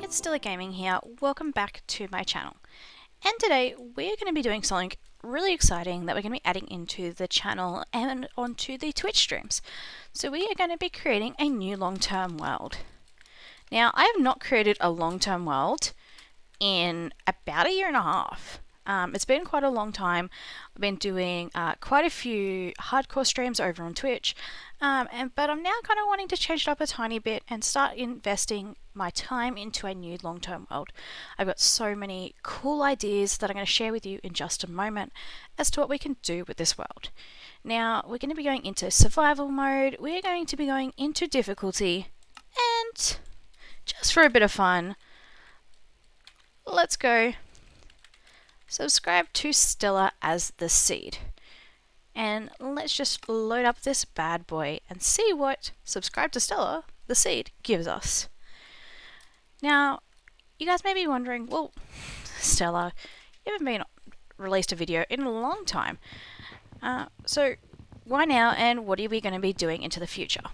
it's Stella Gaming here. Welcome back to my channel. And today we're going to be doing something really exciting that we're going to be adding into the channel and onto the Twitch streams. So we are going to be creating a new long-term world. Now, I have not created a long-term world in about a year and a half. It's been quite a long time. I've been doing quite a few hardcore streams over on Twitch, but I'm now kind of wanting to change it up a tiny bit and start investing my time into a new long-term world. I've got so many cool ideas that I'm going to share with you in just a moment as to what we can do with this world. Now, we're going to be going into survival mode, we're going to be going into difficulty, and just for a bit of fun, let's go subscribe to Stella as the seed. And let's just load up this bad boy and see what subscribe to Stella, the seed, gives us. Now, you guys may be wondering, well, Stella, you haven't been released a video in a long time. So why now, and what are we going to be doing into the future?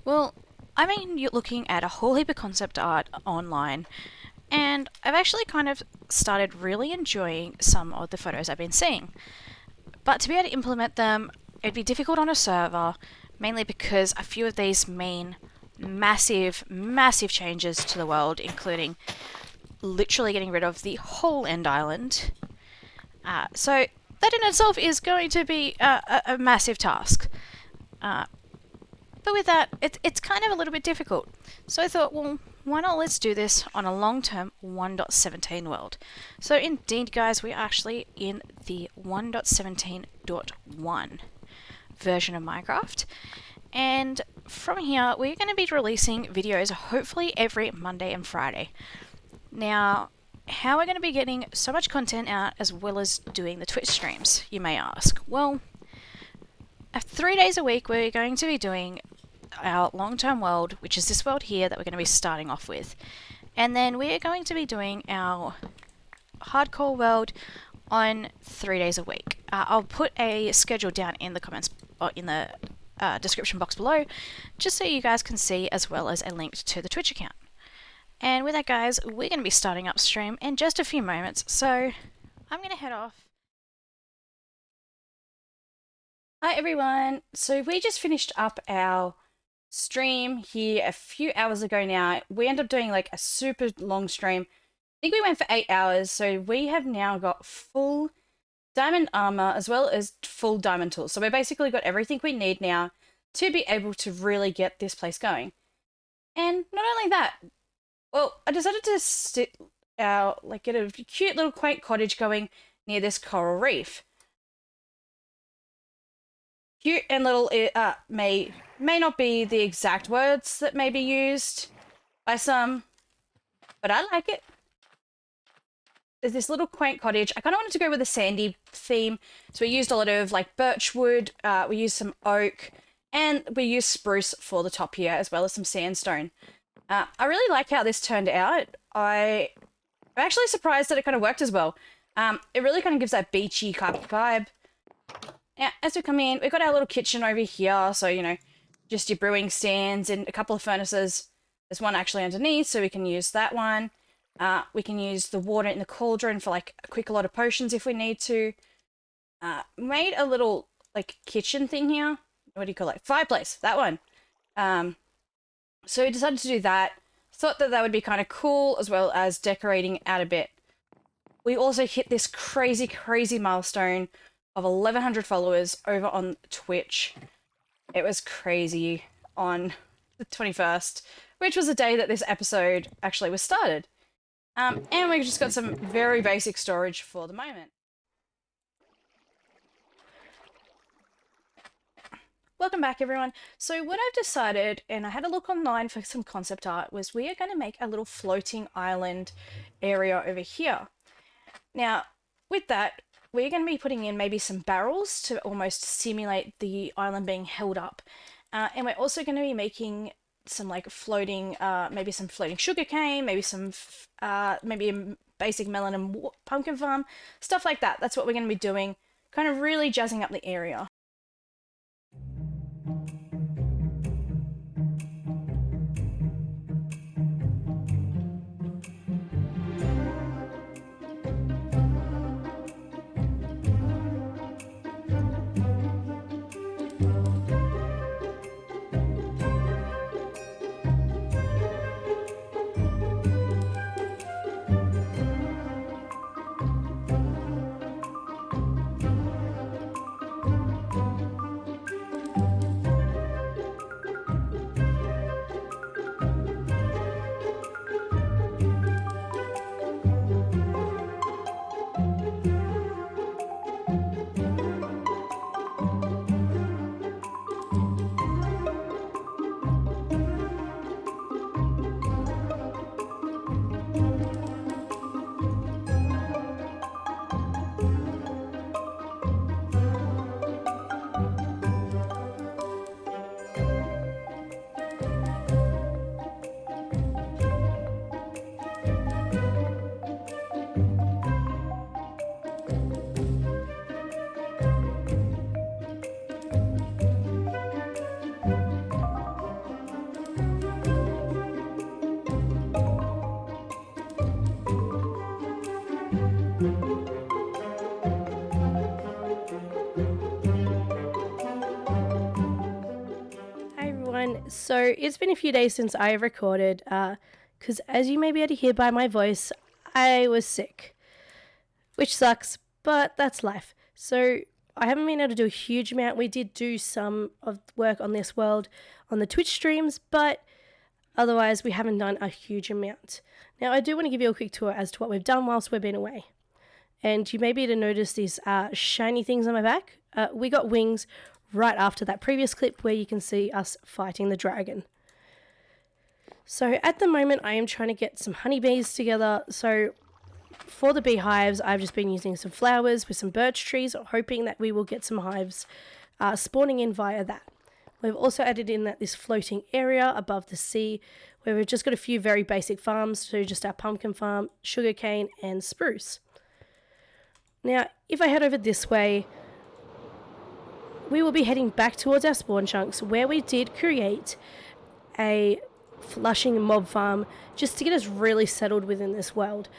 Well, I've been looking at a whole heap of concept art online, and I've actually kind of started really enjoying some of the photos I've been seeing. But to be able to implement them, it'd be difficult on a server, mainly because a few of these mean massive, massive changes to the world, including literally getting rid of the whole end island. So that in itself is going to be a massive task. But with that, it's kind of a little bit difficult. So I thought, well, why not let's do this on a long-term 1.17 world. So indeed, guys, we're actually in the 1.17.1 version of Minecraft. And from here, we're going to be releasing videos hopefully every Monday and Friday. Now, how are we going to be getting so much content out as well as doing the Twitch streams, you may ask? Well, 3 days a week, we're going to be doing our long-term world, which is this world here that we're going to be starting off with. And then we're going to be doing our hardcore world on 3 days a week. I'll put a schedule down in the comments, or in the description box below, just so you guys can see, as well as a link to the Twitch account. And with that, guys, we're going to be starting up stream in just a few moments, so I'm going to head off. Hi everyone, so we just finished up our stream here a few hours ago now. We ended up doing like a super long stream. I think we went for 8 hours, so we have now got full diamond armor as well as full diamond tools. So we basically got everything we need now to be able to really get this place going. And not only that, well, I decided to get a cute little quaint cottage going near this coral reef. Cute and little may not be the exact words that may be used by some, but I like it. There's this little quaint cottage. I kind of wanted to go with a sandy theme, so we used a lot of like birch wood, we used some oak, and we used spruce for the top here, as well as some sandstone. I really like how this turned out. I'm actually surprised that it kind of worked as well. It really kind of gives that beachy kind of vibe. Now, as we come in, we've got our little kitchen over here, so, you know, just your brewing stands and a couple of furnaces. There's one actually underneath, so we can use that one. We can use the water in the cauldron for, like, a lot of potions if we need to. Made a little, like, kitchen thing here. What do you call it? Fireplace, that one. So we decided to do that. Thought that that would be kind of cool, as well as decorating out a bit. We also hit this crazy, crazy milestone of 1,100 followers over on Twitch. It was crazy on the 21st, which was the day that this episode actually was started. And we just got some very basic storage for the moment. Welcome back, everyone. So what I've decided, and I had a look online for some concept art, was we are going to make a little floating island area over here. Now, with that, we're going to be putting in maybe some barrels to almost simulate the island being held up. And we're also going to be making some like floating, maybe some floating sugarcane, maybe some, maybe a basic melon and pumpkin farm, stuff like that. That's what we're going to be doing, kind of really jazzing up the area. everyone. So it's been a few days since I have recorded, because as you may be able to hear by my voice, I was sick, which sucks, but that's life. So I haven't been able to do a huge amount. We did do some of work on this world on the Twitch streams, but otherwise we haven't done a huge amount. Now I do want to give you a quick tour as to what we've done whilst we've been away. And you may be able to notice these shiny things on my back. We got wings right after that previous clip where you can see us fighting the dragon. So at the moment I am trying to get some honeybees together. So for the beehives I've just been using some flowers with some birch trees, hoping that we will get some hives spawning in via that. We've also added in this floating area above the sea where we've just got a few very basic farms. So just our pumpkin farm, sugarcane and spruce. Now if I head over this way, we will be heading back towards our spawn chunks where we did create a flushing mob farm just to get us really settled within this world.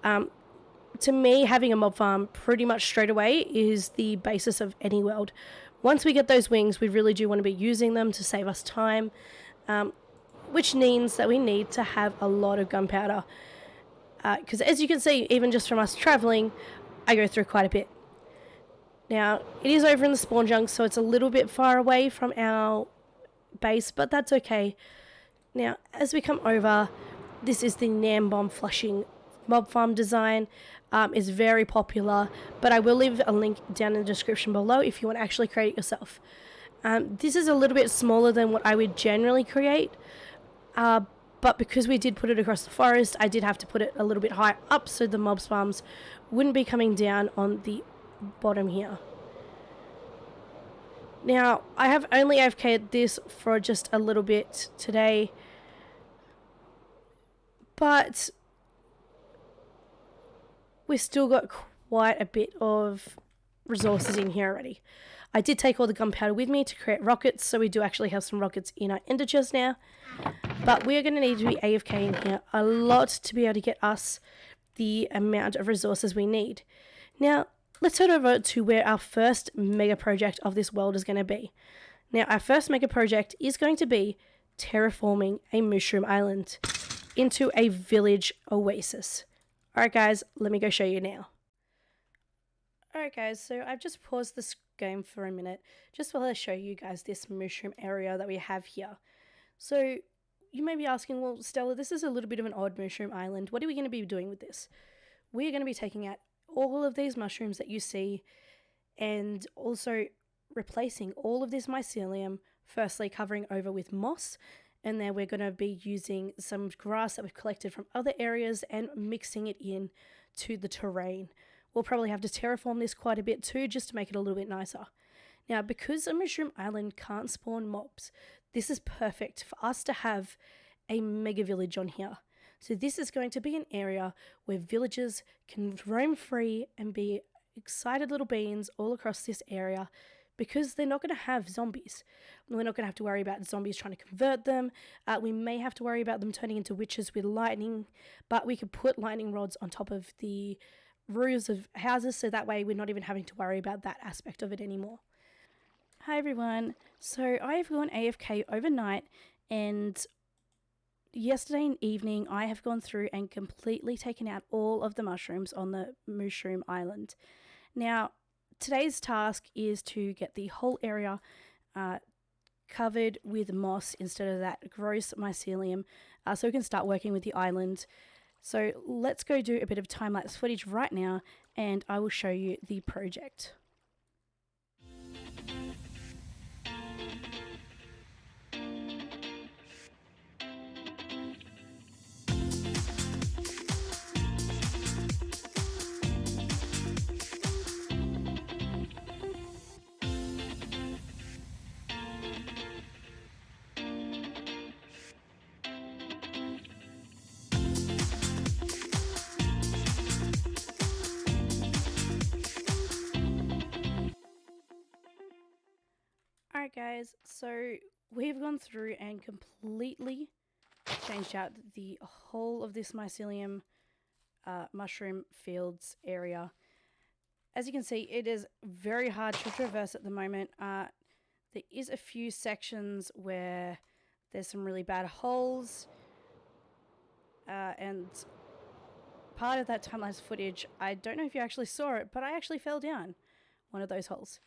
To me, having a mob farm pretty much straight away is the basis of any world. Once we get those wings, we really do want to be using them to save us time, which means that we need to have a lot of gunpowder. Because as you can see, even just from us traveling, I go through quite a bit. Now, it is over in the spawn junk, so it's a little bit far away from our base, but that's okay. Now, as we come over, this is the Nam Bomb flushing mob farm design. It's very popular, but I will leave a link down in the description below if you want to actually create it yourself. This is a little bit smaller than what I would generally create, but because we did put it across the forest, I did have to put it a little bit higher up so the mob farms wouldn't be coming down on the bottom here. Now I have only AFK'd this for just a little bit today, but we've still got quite a bit of resources in here already. I did take all the gunpowder with me to create rockets, so we do actually have some rockets in our ender chest now, but we're going to need to be AFK in here a lot to be able to get us the amount of resources we need. Now let's head over to where our first mega project of this world is going to be. Now, our first mega project is going to be terraforming a mushroom island into a village oasis. Alright guys, let me go show you now. Alright guys, so I've just paused this game for a minute just while I show you guys this mushroom area that we have here. So you may be asking, well Stella, this is a little bit of an odd mushroom island. What are we going to be doing with this? We're going to be taking out all of these mushrooms that you see and also replacing all of this mycelium, firstly covering over with moss, and then we're going to be using some grass that we've collected from other areas and mixing it in to the terrain. We'll probably have to terraform this quite a bit too, just to make it a little bit nicer. Now, because a mushroom island can't spawn mobs, this is perfect for us to have a mega village on here. So this is going to be an area where villagers can roam free and be excited little beings all across this area, because they're not going to have zombies. We're not going to have to worry about zombies trying to convert them. We may have to worry about them turning into witches with lightning, but we could put lightning rods on top of the roofs of houses, so that way we're not even having to worry about that aspect of it anymore. Hi everyone. So I've gone AFK overnight, and yesterday evening I have gone through and completely taken out all of the mushrooms on the mushroom island. Now today's task is to get the whole area covered with moss instead of that gross mycelium, so we can start working with the island. So let's go do a bit of time-lapse footage right now and I will show you the project. Alright guys, so we've gone through and completely changed out the whole of this mycelium mushroom fields area. As you can see, it is very hard to traverse at the moment. There is a few sections where There's some really bad holes. And part of that time-lapse footage, I don't know if you actually saw it, but I actually fell down one of those holes.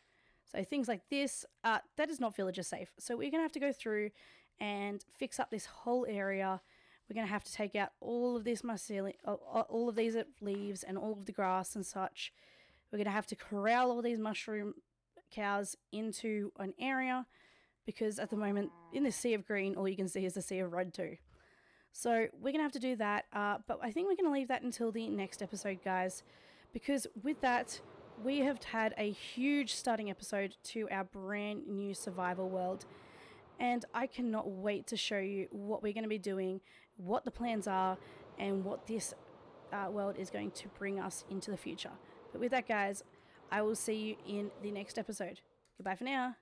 So things like this, that is not villager safe. So we're going to have to go through and fix up this whole area. We're going to have to take out all of this mycelium, all of these leaves and all of the grass and such. We're going to have to corral all these mushroom cows into an area because at the moment in this sea of green, all you can see is a sea of red too. So we're going to have to do that, but I think we're going to leave that until the next episode, guys, because with that, we have had a huge starting episode to our brand new survival world, and I cannot wait to show you what we're going to be doing, what the plans are, and what this world is going to bring us into the future. But with that, guys, I will see you in the next episode. Goodbye for now.